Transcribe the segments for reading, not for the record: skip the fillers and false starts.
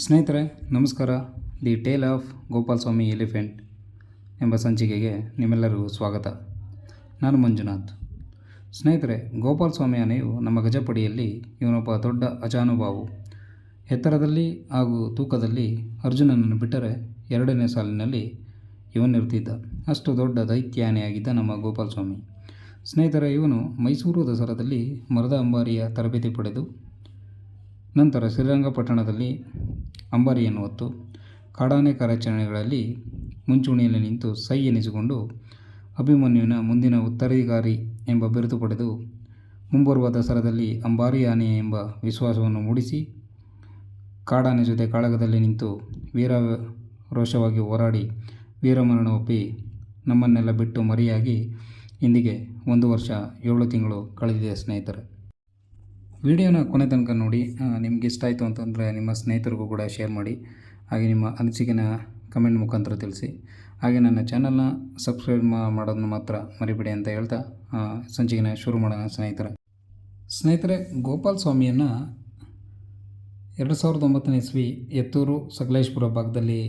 ಸ್ನೇಹಿತರೆ ನಮಸ್ಕಾರ. The tale of Gopal Swami elephant ಎಂಬ ಸಂಚಿಕೆಗೆ ನಿಮ್ಮೆಲ್ಲರಿಗೂ ಸ್ವಾಗತ. ನಾನು ಮಂಜುನಾಥ್. ಸ್ನೇಹಿತರೆ, ಗೋಪಾಲ್ ಸ್ವಾಮಿ ಆನೆಯು ನಮ್ಮ ಗಜಪಡಿಯಲ್ಲಿ ಇವನೊಬ್ಬ ದೊಡ್ಡ ಅಜಾನುಭಾವು. ಎತ್ತರದಲ್ಲಿ ಹಾಗೂ ತೂಕದಲ್ಲಿ ಅರ್ಜುನನನ್ನು ಬಿಟ್ಟರೆ ಎರಡನೇ ಸಾಲಿನಲ್ಲಿ ಇವನಿರ್ತಿದ್ದ. ಅಷ್ಟು ದೊಡ್ಡ ದೈತ್ಯ ಆನೆಯಾಗಿದ್ದ ನಮ್ಮ ಗೋಪಾಲ್ ಸ್ವಾಮಿ. ಸ್ನೇಹಿತರೆ, ಇವನು ಮೈಸೂರು ದಸರಾದಲ್ಲಿ ಮರದ ಅಂಬಾರಿಯ ತರಬೇತಿ ಪಡೆದು ನಂತರ ಶ್ರೀರಂಗಪಟ್ಟಣದಲ್ಲಿ ಅಂಬಾರಿಯನ್ನು ಹೊತ್ತು ಕಾಡಾನೆ ಕಾರ್ಯಾಚರಣೆಗಳಲ್ಲಿ ಮುಂಚೂಣಿಯಲ್ಲಿ ನಿಂತು ಸೈ ಎನಿಸಿಕೊಂಡು ಅಭಿಮನ್ಯುವಿನ ಮುಂದಿನ ಉತ್ತರಾಧಿಕಾರಿ ಎಂಬ ಬಿರುದು ಪಡೆದು ಮುಂಬರುವ ದಸರಾದಲ್ಲಿ ಅಂಬಾರಿ ಆನೆ ಎಂಬ ವಿಶ್ವಾಸವನ್ನು ಮೂಡಿಸಿ ಕಾಡಾನೆ ಜೊತೆ ಕಾಳಗದಲ್ಲಿ ನಿಂತು ರೋಷವಾಗಿ ಹೋರಾಡಿ ವೀರಮರಣ ಒಪ್ಪಿ ನಮ್ಮನ್ನೆಲ್ಲ ಬಿಟ್ಟು ಮರೆಯಾಗಿ ಇಂದಿಗೆ 1 ವರ್ಷ 7 ತಿಂಗಳು ಕಳೆದಿದೆ. ಸ್ನೇಹಿತರೆ, ವಿಡಿಯೋನ ಕೊನೆ ತನಕ ನೋಡಿ. ನಿಮ್ಗೆ ಇಷ್ಟ ಆಯಿತು ಅಂತಂದರೆ ನಿಮ್ಮ ಸ್ನೇಹಿತರಿಗೂ ಕೂಡ ಶೇರ್ ಮಾಡಿ. ಹಾಗೆ ನಿಮ್ಮ ಅನಿಸಿಕೆನ ಕಮೆಂಟ್ ಮುಖಾಂತರ ತಿಳಿಸಿ. ಹಾಗೆ ನನ್ನ ಚಾನಲ್ನ ಸಬ್ಸ್ಕ್ರೈಬ್ ಮಾಡೋದನ್ನ ಮಾತ್ರ ಮರಿಬೇಡಿ ಅಂತ ಹೇಳ್ತಾ ಸಂಚಿಕೆನ ಶುರು ಮಾಡೋಣ. ಸ್ನೇಹಿತರೆ, ಗೋಪಾಲ್ ಸ್ವಾಮಿಯನ್ನು 2009ನೇ ಇಸ್ವಿ ಎತ್ತೂರು ಸಕಲೇಶ್ಪುರ ಭಾಗದಲ್ಲಿ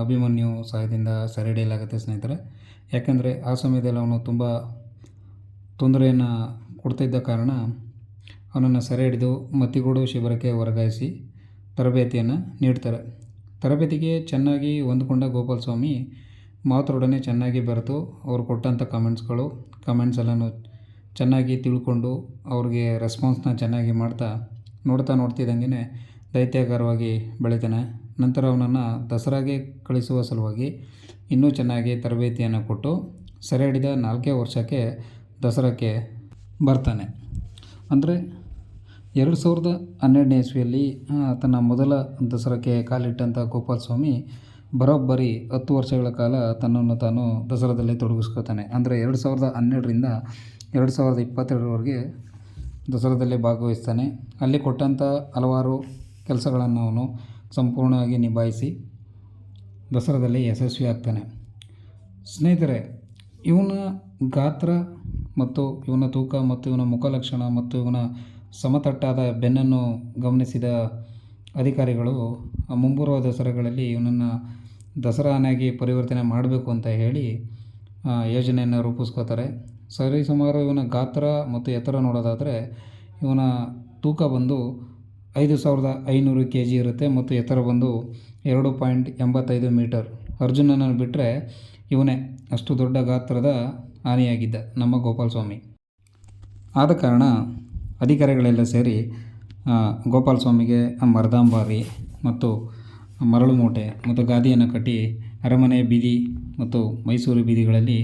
ಅಭಿಮನ್ಯು ಸಹಾಯದಿಂದ ಸೆರೆ ಹಿಡಿಯಲಾಗುತ್ತೆ. ಸ್ನೇಹಿತರೆ, ಯಾಕೆಂದರೆ ಆ ಸಮಯದಲ್ಲಿ ಅವನು ತುಂಬ ತೊಂದರೆಯನ್ನು ಕೊಡ್ತಿದ್ದ ಕಾರಣ ಅವನನ್ನು ಸೆರೆ ಹಿಡಿದು ಮತ್ತಿಗೋಡು ಶಿಬಿರಕ್ಕೆ ವರ್ಗಾಯಿಸಿ ತರಬೇತಿಯನ್ನು ನೀಡ್ತಾರೆ. ತರಬೇತಿಗೆ ಚೆನ್ನಾಗಿ ಹೊಂದಿಕೊಂಡ ಗೋಪಾಲ್ ಸ್ವಾಮಿ ಮಾತರೊಡನೆ ಚೆನ್ನಾಗಿ ಬೆರೆತು ಅವರು ಕೊಟ್ಟಂಥ ಕಮೆಂಟ್ಸ್ ಎಲ್ಲನೂ ಚೆನ್ನಾಗಿ ತಿಳ್ಕೊಂಡು ಅವ್ರಿಗೆ ರೆಸ್ಪಾನ್ಸ್ನ ಚೆನ್ನಾಗಿ ನೋಡ್ತಿದ್ದಂಗೆ ದೈತ್ಯಾಕಾರವಾಗಿ ಬೆಳಿತಾನೆ. ನಂತರ ಅವನನ್ನು ದಸರಾಗೆ ಕಳಿಸುವ ಸಲುವಾಗಿ ಇನ್ನೂ ಚೆನ್ನಾಗಿ ತರಬೇತಿಯನ್ನು ಕೊಟ್ಟು ಸೆರೆ ಹಿಡಿದ 4ನೇ ವರ್ಷಕ್ಕೆ ದಸರಾಕ್ಕೆ ಬರ್ತಾನೆ. ಅಂದರೆ 2012ನೇ ಇಸ್ವಿಯಲ್ಲಿ ತನ್ನ ಮೊದಲ ದಸರಾಕ್ಕೆ ಕಾಲಿಟ್ಟಂಥ ಗೋಪಾಲ್ ಸ್ವಾಮಿ ಬರೋಬ್ಬರಿ 10 ವರ್ಷಗಳ ಕಾಲ ತನ್ನನ್ನು ತಾನು ದಸರಾದಲ್ಲಿ ತೊಡಗಿಸ್ಕೊತಾನೆ. ಅಂದರೆ 2012ರಿಂದ 2022ರವರೆಗೆ ದಸರಾದಲ್ಲಿ ಭಾಗವಹಿಸ್ತಾನೆ. ಅಲ್ಲಿ ಕೊಟ್ಟಂಥ ಹಲವಾರು ಕೆಲಸಗಳನ್ನು ಅವನು ಸಂಪೂರ್ಣವಾಗಿ ನಿಭಾಯಿಸಿ ದಸರಾದಲ್ಲಿ ಯಶಸ್ವಿ ಆಗ್ತಾನೆ. ಸ್ನೇಹಿತರೆ, ಇವನ ಗಾತ್ರ ಮತ್ತು ಇವನ ತೂಕ ಮತ್ತು ಇವನ ಮುಖಲಕ್ಷಣ ಮತ್ತು ಇವನ ಸಮತಟ್ಟಾದ ಬೆನ್ನನ್ನು ಗಮನಿಸಿದ ಅಧಿಕಾರಿಗಳು ಮುಂಬರುವ ದಸರಾಗಳಲ್ಲಿ ಇವನನ್ನು ದಸರಾ ಆನೆಯಾಗಿ ಪರಿವರ್ತನೆ ಮಾಡಬೇಕು ಅಂತ ಹೇಳಿ ಯೋಜನೆಯನ್ನು ರೂಪಿಸ್ಕೋತಾರೆ. ಸರಿಸುಮಾರು ಇವನ ಗಾತ್ರ ಮತ್ತು ಎತ್ತರ ನೋಡೋದಾದರೆ ಇವನ ತೂಕ ಬಂದು 5500 kg ಇರುತ್ತೆ ಮತ್ತು ಎತ್ತರ ಬಂದು 2.85 ಮೀಟರ್. ಅರ್ಜುನನನ್ನು ಬಿಟ್ಟರೆ ಇವನೇ ಅಷ್ಟು ದೊಡ್ಡ ಗಾತ್ರದ ಆನೆಯಾಗಿದ್ದ ನಮ್ಮ ಗೋಪಾಲ್ ಸ್ವಾಮಿ. ಆದ ಕಾರಣ ಅಧಿಕಾರಿಗಳೆಲ್ಲ ಸೇರಿ ಗೋಪಾಲ್ ಸ್ವಾಮಿಗೆ ಮರದಾಂಬಾರಿ ಮತ್ತು ಮರಳು ಮೂಟೆ ಮತ್ತು ಗಾದಿಯನ್ನು ಕಟ್ಟಿ ಅರಮನೆ ಬೀದಿ ಮತ್ತು ಮೈಸೂರು ಬೀದಿಗಳಲ್ಲಿ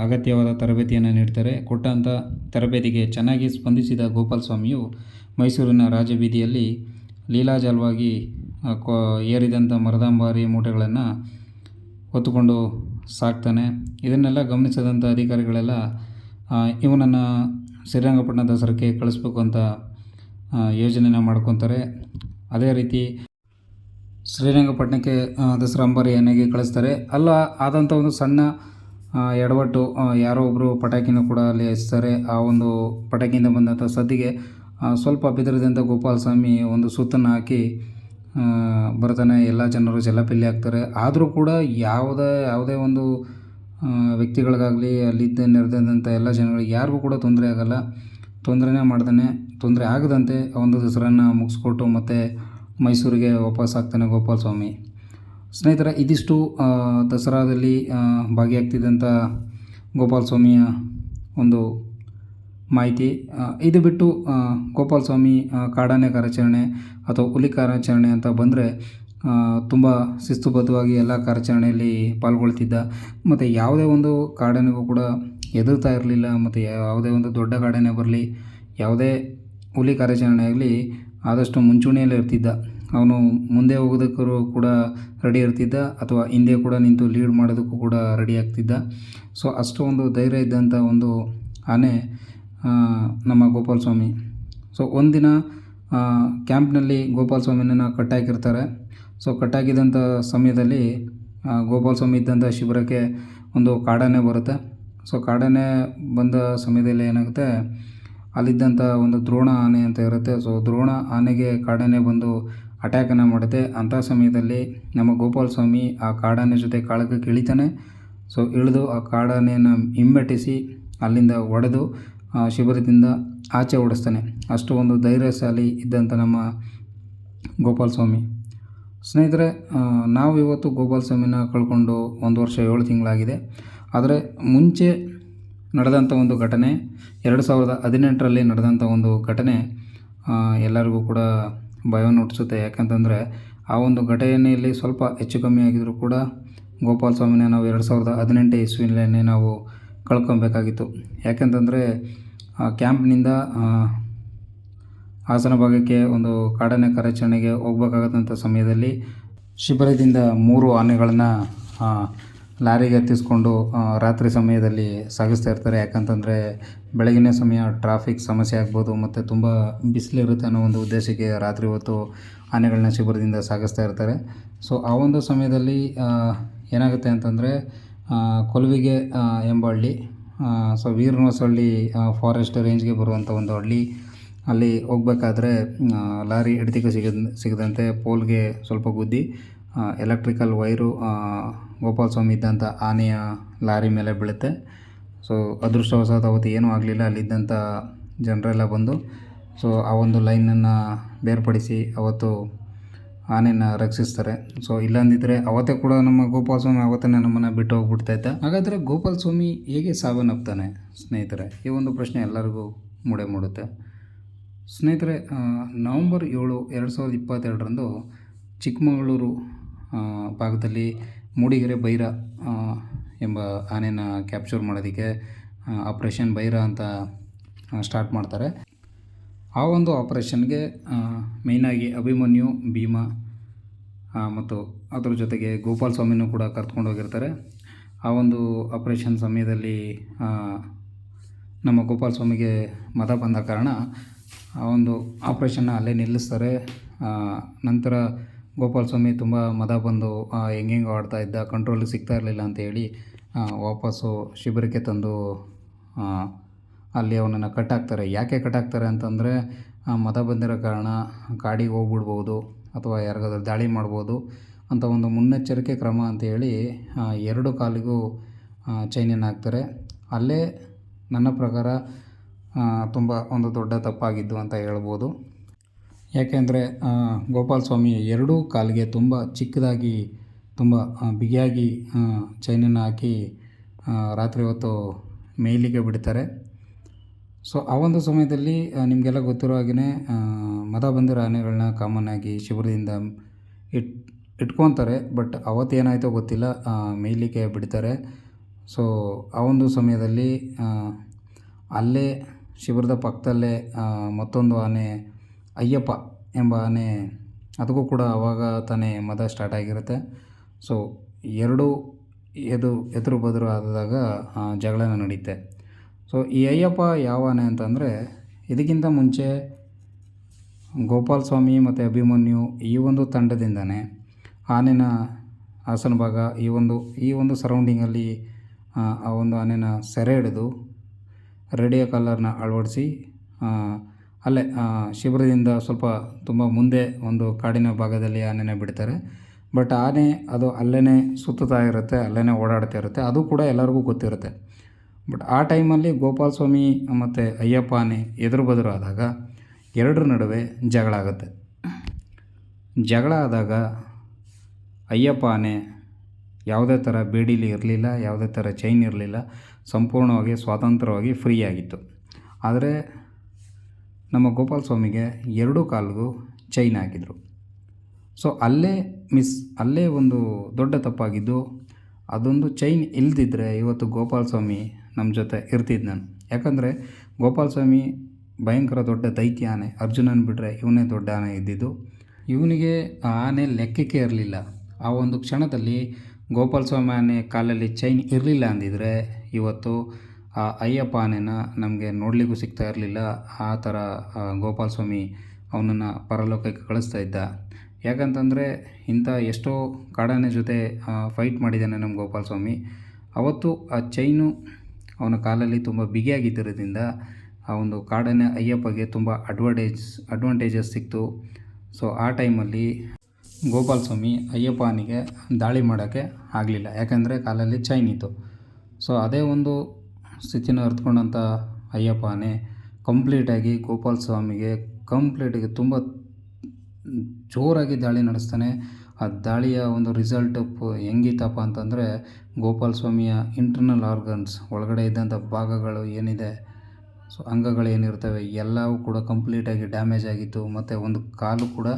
ಅಗತ್ಯವಾದ ತರಬೇತಿಯನ್ನು ನೀಡ್ತಾರೆ. ಕೊಟ್ಟಂಥ ತರಬೇತಿಗೆ ಚೆನ್ನಾಗಿ ಸ್ಪಂದಿಸಿದ ಗೋಪಾಲ್ ಸ್ವಾಮಿಯು ಮೈಸೂರಿನ ರಾಜಬೀದಿಯಲ್ಲಿ ಲೀಲಾಜಾಲವಾಗಿ ಏರಿದಂಥ ಮರದಾಂಬಾರಿ ಮೂಟೆಗಳನ್ನು ಹೊತ್ತುಕೊಂಡು ಸಾಕ್ತಾನೆ. ಇದನ್ನೆಲ್ಲ ಗಮನಿಸಿದಂಥ ಅಧಿಕಾರಿಗಳೆಲ್ಲ ಇವನನ್ನು ಶ್ರೀರಂಗಪಟ್ಟಣ ದಸರಾಕ್ಕೆ ಕಳಿಸ್ಬೇಕು ಅಂತ ಯೋಜನೆನ ಮಾಡ್ಕೊತಾರೆ. ಅದೇ ರೀತಿ ಶ್ರೀರಂಗಪಟ್ಟಣಕ್ಕೆ ದಸರಾ ಅಂಬಾರಿ ಆನೆಗೆ ಕಳಿಸ್ತಾರೆ. ಆದಂಥ ಒಂದು ಸಣ್ಣ ಎಡವಟ್ಟು, ಯಾರೋ ಒಬ್ಬರು ಪಟಾಕಿನ ಕೂಡ ಅಲ್ಲಿ ಹಚ್ತಾರೆ. ಆ ಒಂದು ಪಟಾಕಿಯಿಂದ ಬಂದಂಥ ಸದ್ದಿಗೆ ಸ್ವಲ್ಪ ಬೆದರಿದಂಥ ಗೋಪಾಲ್ ಸ್ವಾಮಿ ಒಂದು ಸುತ್ತನ್ನು ಹಾಕಿ ಬರ್ತಾನೆ. ಎಲ್ಲ ಜನರು ಚೆಲ್ಲಾಪಿಲ್ಲಿ ಆಗ್ತಾರೆ. ಆದರೂ ಕೂಡ ಯಾವುದೇ ಒಂದು ವ್ಯಕ್ತಿಗಳಿಗಾಗಲಿ ಅಲ್ಲಿದ್ದ ನೆರೆದಂಥ ಎಲ್ಲ ಜನಗಳಿಗೆ ಯಾರಿಗೂ ಕೂಡ ತೊಂದರೆ ಆಗದಂತೆ ಆ ಒಂದು ದಸರಾನ ಮುಗಿಸ್ಕೊಟ್ಟು ಮತ್ತು ಮೈಸೂರಿಗೆ ವಾಪಸ್ ಆಗ್ತಾನೆ ಗೋಪಾಲ್ ಸ್ವಾಮಿ. ಸ್ನೇಹಿತರೆ, ಇದಿಷ್ಟು ದಸರಾದಲ್ಲಿ ಭಾಗಿಯಾಗ್ತಿದ್ದಂಥ ಗೋಪಾಲ್ ಸ್ವಾಮಿಯ ಒಂದು ಮಾಹಿತಿ. ಇದು ಬಿಟ್ಟು ಗೋಪಾಲ್ ಸ್ವಾಮಿ ಕಾಡಾನೆ ಕಾರ್ಯಾಚರಣೆ ಅಥವಾ ಹುಲಿ ಕಾರ್ಯಾಚರಣೆ ಅಂತ ಬಂದರೆ ತುಂಬ ಶಿಸ್ತುಬದ್ಧವಾಗಿ ಎಲ್ಲ ಕಾರ್ಯಾಚರಣೆಯಲ್ಲಿ ಪಾಲ್ಗೊಳ್ತಿದ್ದ. ಮತ್ತು ಯಾವುದೇ ಒಂದು ಕಾಡಾನೆಗೂ ಕೂಡ ಹೆದರ್ತಾ ಇರಲಿಲ್ಲ. ಮತ್ತು ಯಾವುದೇ ಒಂದು ದೊಡ್ಡ ಕಾಡಾನೆ ಬರಲಿ, ಯಾವುದೇ ಹುಲಿ ಕಾರ್ಯಾಚರಣೆ ಆಗಲಿ ಆದಷ್ಟು ಮುಂಚೂಣಿಯಲ್ಲೇ ಇರ್ತಿದ್ದ. ಅವನು ಮುಂದೆ ಹೋಗೋದಕ್ಕೂ ಕೂಡ ರೆಡಿ ಇರ್ತಿದ್ದ ಅಥವಾ ಹಿಂದೆ ಕೂಡ ನಿಂತು ಲೀಡ್ ಮಾಡೋದಕ್ಕೂ ಕೂಡ ರೆಡಿ ಆಗ್ತಿದ್ದ. ಸೊ ಅಷ್ಟು ಒಂದು ಧೈರ್ಯ ಇದ್ದಂಥ ಒಂದು ಆನೆ ನಮ್ಮ ಗೋಪಾಲ್ ಸ್ವಾಮಿ. ಸೊ ಒಂದಿನ ಕ್ಯಾಂಪ್ನಲ್ಲಿ ಗೋಪಾಲ್ ಸ್ವಾಮಿನ ಕಟ್ಟಾಕಿರ್ತಾರೆ. ಸೊ ಕಟ್ಟಾಕಿದಂಥ ಸಮಯದಲ್ಲಿ ಗೋಪಾಲ್ ಸ್ವಾಮಿ ಇದ್ದಂಥ ಶಿಬಿರಕ್ಕೆ ಒಂದು ಕಾಡಾನೆ ಬರುತ್ತೆ. ಸೊ ಕಾಡಾನೆ ಬಂದ ಸಮಯದಲ್ಲಿ ಏನಾಗುತ್ತೆ, ಅಲ್ಲಿದ್ದಂಥ ಒಂದು ದ್ರೋಣ ಆನೆ ಅಂತ ಇರುತ್ತೆ. ಸೊ ದ್ರೋಣ ಆನೆಗೆ ಕಾಡಾನೆ ಬಂದು ಅಟ್ಯಾಕನ್ನು ಮಾಡುತ್ತೆ. ಅಂಥ ಸಮಯದಲ್ಲಿ ನಮ್ಮ ಗೋಪಾಲ ಸ್ವಾಮಿ ಆ ಕಾಡಾನೆ ಜೊತೆ ಕಾಳಗಕ್ಕೆ ಇಳಿತಾನೆ. ಸೊ ಇಳಿದು ಆ ಕಾಡಾನೆಯನ್ನು ಹಿಮ್ಮೆಟ್ಟಿಸಿ ಅಲ್ಲಿಂದ ಹೊಡೆದು ಶಿಬಿರದಿಂದ ಆಚೆ ಓಡಿಸ್ತಾನೆ. ಅಷ್ಟು ಒಂದು ಧೈರ್ಯಶಾಲಿ ಇದ್ದಂಥ ನಮ್ಮ ಗೋಪಾಲ ಸ್ವಾಮಿ. ಸ್ನೇಹಿತರೆ, ನಾವು ಇವತ್ತು ಗೋಪಾಲ ಸ್ವಾಮಿನ ಕಳ್ಕೊಂಡು 1 ವರ್ಷ 7 ತಿಂಗಳಾಗಿದೆ. ಆದರೆ ಮುಂಚೆ ನಡೆದಂಥ ಒಂದು ಘಟನೆ 2018ರಲ್ಲಿ ನಡೆದಂಥ ಒಂದು ಘಟನೆ ಎಲ್ಲರಿಗೂ ಕೂಡ ಭಯವನ್ನು ಹುಟ್ಟಿಸುತ್ತೆ. ಯಾಕಂತಂದರೆ ಆ ಒಂದು ಘಟನೆಯಲ್ಲಿ ಸ್ವಲ್ಪ ಹೆಚ್ಚು ಕಮ್ಮಿ ಆಗಿದ್ದರೂ ಕೂಡ ಗೋಪಾಲ ಸ್ವಾಮಿನ ನಾವು 2018 ಇಸ್ವಿಯಲ್ಲೇ ನಾವು ಕಳ್ಕೊಬೇಕಾಗಿತ್ತು. ಯಾಕಂತಂದರೆ ಕ್ಯಾಂಪ್ನಿಂದ ಹಾಸನ ಭಾಗಕ್ಕೆ ಒಂದು ಕಾಡಾನೆ ಕಾರ್ಯಾಚರಣೆಗೆ ಹೋಗ್ಬೇಕಾಗದಂಥ ಸಮಯದಲ್ಲಿ ಶಿಬಿರದಿಂದ 3 ಆನೆಗಳನ್ನು ಲಾರಿಗೆ ಹತ್ತಿಸ್ಕೊಂಡು ರಾತ್ರಿ ಸಮಯದಲ್ಲಿ ಸಾಗಿಸ್ತಾ ಇರ್ತಾರೆ. ಯಾಕಂತಂದರೆ ಬೆಳಗಿನ ಸಮಯ ಟ್ರಾಫಿಕ್ ಸಮಸ್ಯೆ ಆಗ್ಬೋದು ಮತ್ತು ತುಂಬ ಬಿಸಿಲಿರುತ್ತೆ ಅನ್ನೋ ಒಂದು ಉದ್ದೇಶಕ್ಕೆ ರಾತ್ರಿ ಹೊತ್ತು ಆನೆಗಳನ್ನ ಶಿಬಿರದಿಂದ ಸಾಗಿಸ್ತಾ ಇರ್ತಾರೆ. ಸೊ ಆ ಒಂದು ಸಮಯದಲ್ಲಿ ಏನಾಗುತ್ತೆ ಅಂತಂದರೆ ಕೊಲವಿಗೆ ಎಂಬ ಹಳ್ಳಿ, ಸೊ ವೀರನಹೊಸಳ್ಳಿ ಫಾರೆಸ್ಟ್ ರೇಂಜ್ಗೆ ಬರುವಂಥ ಒಂದು ಹಳ್ಳಿ. ಅಲ್ಲಿ ಹೋಗ್ಬೇಕಾದ್ರೆ ಲಾರಿ ಹಿಡಿತಕ್ಕೆ ಸಿಗದಂತೆ ಪೋಲ್ಗೆ ಸ್ವಲ್ಪ ಗುದ್ದಿ ಎಲೆಕ್ಟ್ರಿಕಲ್ ವೈರು ಗೋಪಾಲ ಸ್ವಾಮಿ ಇದ್ದಂಥ ಆನೆಯ ಲಾರಿ ಮೇಲೆ ಬೀಳುತ್ತೆ. ಸೊ ಅದೃಷ್ಟವಶಾತ್ ಅವತ್ತು ಏನೂ ಆಗಲಿಲ್ಲ. ಅಲ್ಲಿದ್ದಂಥ ಜನರೆಲ್ಲ ಬಂದು ಸೊ ಆ ಒಂದು ಲೈನನ್ನು ಬೇರ್ಪಡಿಸಿ ಅವತ್ತು ಆನೆನ ರಕ್ಷಿಸ್ತಾರೆ. ಸೊ ಇಲ್ಲಾಂದಿದ್ದರೆ ಅವತ್ತೇ ಕೂಡ ನಮ್ಮ ಗೋಪಾಲ ಸ್ವಾಮಿ ಅವತ್ತೇ ನಮ್ಮನ್ನು ಬಿಟ್ಟು ಹೋಗ್ಬಿಡ್ತಾಯಿದ್ದ. ಹಾಗಾದರೆ ಗೋಪಾಲ ಸ್ವಾಮಿ ಹೇಗೆ ಸಾವನ್ನಪ್ತಾನೆ ಸ್ನೇಹಿತರೆ? ಈ ಒಂದು ಪ್ರಶ್ನೆ ಎಲ್ಲರಿಗೂ ಮೂಡುತ್ತೆ. ಸ್ನೇಹಿತರೆ, ನವಂಬರ್ 7, 2022ರಂದು ಚಿಕ್ಕಮಗಳೂರು ಭಾಗದಲ್ಲಿ ಮೂಡಿಗೆರೆ ಬೈರ ಎಂಬ ಆನೆನ ಕ್ಯಾಪ್ಚರ್ ಮಾಡೋದಕ್ಕೆ ಆಪ್ರೇಷನ್ ಬೈರ ಅಂತ ಸ್ಟಾರ್ಟ್ ಮಾಡ್ತಾರೆ. ಆ ಒಂದು ಆಪ್ರೇಷನ್ಗೆ ಮೇಯ್ನಾಗಿ ಅಭಿಮನ್ಯು, ಭೀಮ ಮತ್ತು ಅದರ ಜೊತೆಗೆ ಗೋಪಾಲ ಸ್ವಾಮಿನೂ ಕೂಡ ಕರ್ತ್ಕೊಂಡು ಹೋಗಿರ್ತಾರೆ. ಆ ಒಂದು ಆಪ್ರೇಷನ್ ಸಮಯದಲ್ಲಿ ನಮ್ಮ ಗೋಪಾಲ ಸ್ವಾಮಿಗೆ ಮದ ಬಂದ ಕಾರಣ ಆ ಒಂದು ಆಪ್ರೇಷನ್ನ ಅಲ್ಲೇ ನಿಲ್ಲಿಸ್ತಾರೆ. ನಂತರ ಗೋಪಾಲ ಸ್ವಾಮಿ ತುಂಬ ಮದ ಬಂದು ಹೆಂಗೆಂಗೋ ಆಡ್ತಾ ಇದ್ದ, ಕಂಟ್ರೋಲಿಗೆ ಸಿಗ್ತಾ ಇರಲಿಲ್ಲ ಅಂತೇಳಿ ವಾಪಸ್ಸು ಶಿಬಿರಕ್ಕೆ ತಂದು ಅಲ್ಲಿ ಅವನನ್ನು ಕಟ್ಟಾಕ್ತಾರೆ. ಯಾಕೆ ಕಟ್ಟಾಕ್ತಾರೆ ಅಂತಂದರೆ ಮದ ಬಂದಿರೋ ಕಾರಣ ಕಾಡಿಗೆ ಹೋಗ್ಬಿಡ್ಬೋದು ಅಥವಾ ಯಾರಿಗಾದ್ರೂ ದಾಳಿ ಮಾಡ್ಬೋದು ಅಂತ ಒಂದು ಮುನ್ನೆಚ್ಚರಿಕೆ ಕ್ರಮ ಅಂತೇಳಿ 2 ಕಾಲಿಗೂ ಚೈನನ್ನು ಹಾಕ್ತಾರೆ. ಅಲ್ಲೇ ನನ್ನ ಪ್ರಕಾರ ತುಂಬ ಒಂದು ದೊಡ್ಡ ತಪ್ಪಾಗಿದ್ದು ಅಂತ ಹೇಳ್ಬೋದು. ಯಾಕೆಂದರೆ ಗೋಪಾಲ ಸ್ವಾಮಿ 2 ಕಾಲಿಗೆ ತುಂಬ ಚಿಕ್ಕದಾಗಿ ತುಂಬ ಬಿಗಿಯಾಗಿ ಚೈನನ್ನು ಹಾಕಿ ರಾತ್ರಿ ಹೊತ್ತು ಮೇಯ್ಲಿಗೆ ಬಿಡ್ತಾರೆ. ಸೊ ಆ ಒಂದು ಸಮಯದಲ್ಲಿ ನಿಮಗೆಲ್ಲ ಗೊತ್ತಿರೋ ಹಾಗೆಯೇ ಮದ ಬಂದಿರೋ ಆನೆಗಳನ್ನ ಕಾಮನ್ನಾಗಿ ಶಿಬಿರದಿಂದ ಇಟ್ಕೊತಾರೆ. ಬಟ್ ಅವತ್ತೇನಾಯಿತೋ ಗೊತ್ತಿಲ್ಲ, ಮೇಯ್ಲಿಕ್ಕೆ ಬಿಡ್ತಾರೆ. ಸೊ ಆ ಒಂದು ಸಮಯದಲ್ಲಿ ಅಲ್ಲೇ ಶಿಬಿರದ ಪಕ್ಕದಲ್ಲೇ ಮತ್ತೊಂದು ಆನೆ ಅಯ್ಯಪ್ಪ ಎಂಬ ಆನೆ, ಅದಕ್ಕೂ ಕೂಡ ಆವಾಗ ತಾನೇ ಮದ ಸ್ಟಾರ್ಟ್ ಆಗಿರುತ್ತೆ. ಸೊ 2 ಎದುರು ಬದುರು ಆದಾಗ ಜಗಳನ ನಡೆಯುತ್ತೆ. ಸೊ ಈ ಅಯ್ಯಪ್ಪ ಯಾವ ಆನೆ ಅಂತಂದರೆ, ಇದಕ್ಕಿಂತ ಮುಂಚೆ ಗೋಪಾಲ ಸ್ವಾಮಿ ಮತ್ತು ಅಭಿಮನ್ಯು ಈ ಒಂದು ತಂಡದಿಂದನೇ ಆನೆನ ಹಾಸನ ಭಾಗ ಈ ಒಂದು ಸರೌಂಡಿಂಗಲ್ಲಿ ಆ ಒಂದು ಆನೆನ ಸೆರೆ ಹಿಡಿದು ರೇಡಿಯೋ ಕಾಲರ್ನ ಅಳವಡಿಸಿ ಅಲ್ಲೇ ಶಿಬಿರದಿಂದ ಸ್ವಲ್ಪ ತುಂಬ ಮುಂದೆ ಒಂದು ಕಾಡಿನ ಭಾಗದಲ್ಲಿ ಆನೆನ ಬಿಡ್ತಾರೆ. ಬಟ್ ಆನೆ ಅದು ಅಲ್ಲೇ ಸುತ್ತುತ್ತಾ ಇರುತ್ತೆ, ಅಲ್ಲೇ ಓಡಾಡ್ತಾ ಇರುತ್ತೆ. ಅದು ಕೂಡ ಎಲ್ಲರಿಗೂ ಗೊತ್ತಿರುತ್ತೆ. ಬಟ್ ಆ ಟೈಮಲ್ಲಿ ಗೋಪಾಲ ಸ್ವಾಮಿ ಮತ್ತು ಅಯ್ಯಪ್ಪ ಆನೆ ಎದುರು ಬದುರು ಆದಾಗ 2 ನಡುವೆ ಜಗಳ ಆಗುತ್ತೆ. ಜಗಳ ಆದಾಗ ಅಯ್ಯಪ್ಪ ಆನೆ ಯಾವುದೇ ಥರ ಬೇಡಿಲಿ ಇರಲಿಲ್ಲ, ಯಾವುದೇ ಥರ ಚೈನ್ ಇರಲಿಲ್ಲ, ಸಂಪೂರ್ಣವಾಗಿ ಸ್ವತಂತ್ರವಾಗಿ ಫ್ರೀ ಆಗಿತ್ತು. ಆದರೆ ನಮ್ಮ ಗೋಪಾಲ ಸ್ವಾಮಿಗೆ 2 ಕಾಲಿಗೂ ಚೈನ್ ಹಾಕಿದರು. ಸೊ ಅಲ್ಲೇ ಒಂದು ದೊಡ್ಡ ತಪ್ಪಾಗಿದ್ದು. ಅದೊಂದು ಚೈನ್ ಇಲ್ದಿದ್ದರೆ ಇವತ್ತು ಗೋಪಾಲ ಸ್ವಾಮಿ ನಮ್ಮ ಜೊತೆ ಇರ್ತಿದ್ದು ನಾನು. ಯಾಕಂದರೆ ಗೋಪಾಲ ಸ್ವಾಮಿ ಭಯಂಕರ ದೊಡ್ಡ ದೈತ್ಯ ಆನೆ. ಅರ್ಜುನನ ಬಿಟ್ಟರೆ ಇವನೇ ದೊಡ್ಡ ಆನೆ ಇದ್ದಿದ್ದು. ಇವನಿಗೆ ಆ ಆನೆ ಲೆಕ್ಕಕ್ಕೆ ಇರಲಿಲ್ಲ. ಆ ಒಂದು ಕ್ಷಣದಲ್ಲಿ ಗೋಪಾಲ ಸ್ವಾಮಿ ಆನೆ ಕಾಲಲ್ಲಿ ಚೈನ್ ಇರಲಿಲ್ಲ ಅಂದಿದ್ರೆ ಇವತ್ತು ಆ ಅಯ್ಯಪ್ಪ ಆನೆನ ನಮಗೆ ನೋಡಲಿಕ್ಕೂ ಸಿಗ್ತಾ ಇರಲಿಲ್ಲ. ಆ ಥರ ಗೋಪಾಲ ಸ್ವಾಮಿ ಅವನನ್ನು ಪರಲೋಕಕ್ಕೆ ಕಳಿಸ್ತಾ ಇದ್ದ. ಯಾಕಂತಂದರೆ ಇಂಥ ಎಷ್ಟೋ ಕಾಡಾನೆ ಜೊತೆ ಫೈಟ್ ಮಾಡಿದ್ದಾನೆ ನಮ್ಮ ಗೋಪಾಲ ಸ್ವಾಮಿ. ಅವತ್ತು ಆ ಚೈನು ಅವನ ಕಾಲಲ್ಲಿ ತುಂಬ ಬಿಗಿಯಾಗಿದ್ದರಿಂದ ಆ ಒಂದು ಕಾಡಾನೆ ಅಯ್ಯಪ್ಪಗೆ ತುಂಬ ಅಡ್ವಾಂಟೇಜಸ್ ಸಿಕ್ತು. ಸೊ ಆ ಟೈಮಲ್ಲಿ ಗೋಪಾಲ ಸ್ವಾಮಿ ಅಯ್ಯಪ್ಪನಿಗೆ ದಾಳಿ ಮಾಡೋಕ್ಕೆ ಆಗಲಿಲ್ಲ, ಯಾಕಂದರೆ ಕಾಲಲ್ಲಿ ಚೈನ್ ಇತ್ತು. ಸೊ ಅದೇ ಒಂದು ಸ್ಥಿತಿನ ಅರ್ಥಕೊಂಡಂಥ ಅಯ್ಯಪ್ಪನೇ ಕಂಪ್ಲೀಟಾಗಿ ಗೋಪಾಲ ಸ್ವಾಮಿಗೆ ಕಂಪ್ಲೀಟಾಗಿ ತುಂಬ ಜೋರಾಗಿ ದಾಳಿ ನಡೆಸ್ತಾನೆ. ಆ ದಾಳಿಯ ಒಂದು ರಿಸಲ್ಟ್ ಹೆಂಗಿತ್ತಪ್ಪ ಅಂತಂದರೆ, ಗೋಪಾಲ ಸ್ವಾಮಿಯ ಇಂಟರ್ನಲ್ ಆರ್ಗನ್ಸ್ ಒಳಗಡೆ ಇದ್ದಂಥ ಭಾಗಗಳು ಏನಿದೆ, ಸೊ ಅಂಗಗಳು ಏನಿರ್ತವೆ ಎಲ್ಲವೂ ಕೂಡ ಕಂಪ್ಲೀಟಾಗಿ ಡ್ಯಾಮೇಜ್ ಆಗಿತ್ತು. ಮತ್ತು ಒಂದು ಕಾಲು ಕೂಡ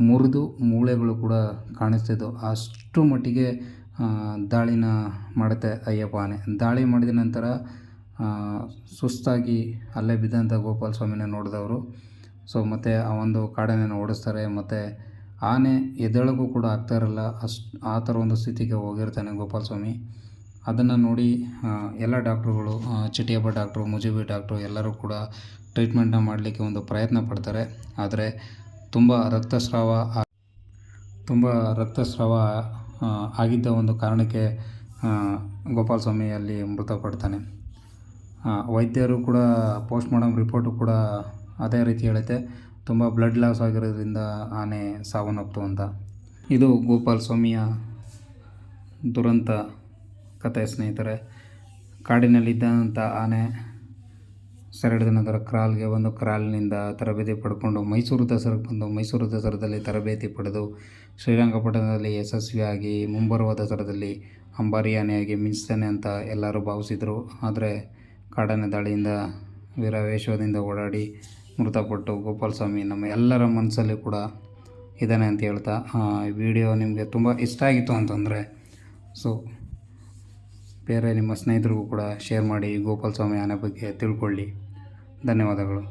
ಮುರಿದು ಮೂಳೆಗಳು ಕೂಡ ಕಾಣಿಸ್ತಿದ್ದವು. ಅಷ್ಟು ಮಟ್ಟಿಗೆ ದಾಳಿನ ಮಾಡುತ್ತೆ ಅಯ್ಯಪ್ಪ ಆನೆ. ದಾಳಿ ಮಾಡಿದ ನಂತರ ಸುಸ್ತಾಗಿ ಅಲ್ಲೇ ಬಿದ್ದಂಥ ಗೋಪಾಲ ಸ್ವಾಮಿನ ನೋಡಿದವರು ಸೊ ಮತ್ತು ಆ ಒಂದು ಕಾಡಾನೆನ ಓಡಿಸ್ತಾರೆ. ಮತ್ತು ಆನೆ ಎದ್ದೇಳೋಕ್ಕೂ ಕೂಡ ಆಗ್ತಾ ಇರಲ್ಲ, ಆ ಥರ ಒಂದು ಸ್ಥಿತಿಗೆ ಹೋಗಿರ್ತಾನೆ ಗೋಪಾಲ ಸ್ವಾಮಿ. ಅದನ್ನು ನೋಡಿ ಎಲ್ಲ ಡಾಕ್ಟ್ರುಗಳು, ಚಿಟಿಯಪ್ಪ ಡಾಕ್ಟ್ರು, ಮುಜಿಬಿ ಡಾಕ್ಟ್ರು ಎಲ್ಲರೂ ಕೂಡ ಟ್ರೀಟ್ಮೆಂಟ್ನ ಮಾಡಲಿಕ್ಕೆ ಒಂದು ಪ್ರಯತ್ನ ಪಡ್ತಾರೆ. ಆದರೆ ತುಂಬ ರಕ್ತಸ್ರಾವ ಆಗಿದ್ದ ಒಂದು ಕಾರಣಕ್ಕೆ ಗೋಪಾಲ ಸ್ವಾಮಿ ಅಲ್ಲಿ ಮೃತಪಡ್ತಾನೆ. ವೈದ್ಯರು ಕೂಡ ಪೋಸ್ಟ್ಮಾರ್ಟಮ್ ರಿಪೋರ್ಟು ಕೂಡ ಅದೇ ರೀತಿ ಹೇಳುತ್ತೆ, ತುಂಬ ಬ್ಲಡ್ ಲಾಸ್ ಆಗಿರೋದ್ರಿಂದ ಆನೆ ಸಾವನ್ನಪ್ತು ಅಂತ. ಇದು ಗೋಪಾಲ ಸ್ವಾಮಿಯ ದುರಂತ ಕಥೆ ಸ್ನೇಹಿತರೆ. ಕಾಡಿನಲ್ಲಿದ್ದಂಥ ಆನೆ ಸೆರೆಹಿಡಿದ ನಂತರ ಕ್ರಾಲ್ನಿಂದ ತರಬೇತಿ ಪಡ್ಕೊಂಡು ಮೈಸೂರು ದಸರಾಗೆ ಬಂದು ಮೈಸೂರು ದಸರಾದಲ್ಲಿ ತರಬೇತಿ ಪಡೆದು ಶ್ರೀರಂಗಪಟ್ಟಣದಲ್ಲಿ ಯಶಸ್ವಿಯಾಗಿ ಮುಂಬರುವ ದಸರಾದಲ್ಲಿ ಅಂಬಾರಿ ಆನೆಯಾಗಿ ಮಿಂಚ್ತಾನೆ ಅಂತ ಎಲ್ಲರೂ ಭಾವಿಸಿದರು. ಆದರೆ ಕಾಡಾನೆ ದಾಳಿಯಿಂದ ವೀರಾವೇಶದಿಂದ ಓಡಾಡಿ ಮೃತಪಟ್ಟು ಗೋಪಾಲ ಸ್ವಾಮಿ ನಮ್ಮ ಎಲ್ಲರ ಮನಸ್ಸಲ್ಲಿ ಕೂಡ ಇದ್ದಾನೆ ಅಂತ ಹೇಳ್ತಾ, ಈ ವಿಡಿಯೋ ನಿಮಗೆ ತುಂಬ ಇಷ್ಟ ಆಗಿತ್ತು ಅಂತಂದರೆ ಸೊ ಬೇರೆ ನಿಮ್ಮ ಸ್ನೇಹಿತರಿಗೂ ಕೂಡ ಶೇರ್ ಮಾಡಿ ಗೋಪಾಲ ಸ್ವಾಮಿ ಆನೆ ಬಗ್ಗೆ ತಿಳ್ಕೊಳ್ಳಿ. ಧನ್ಯವಾದಗಳು.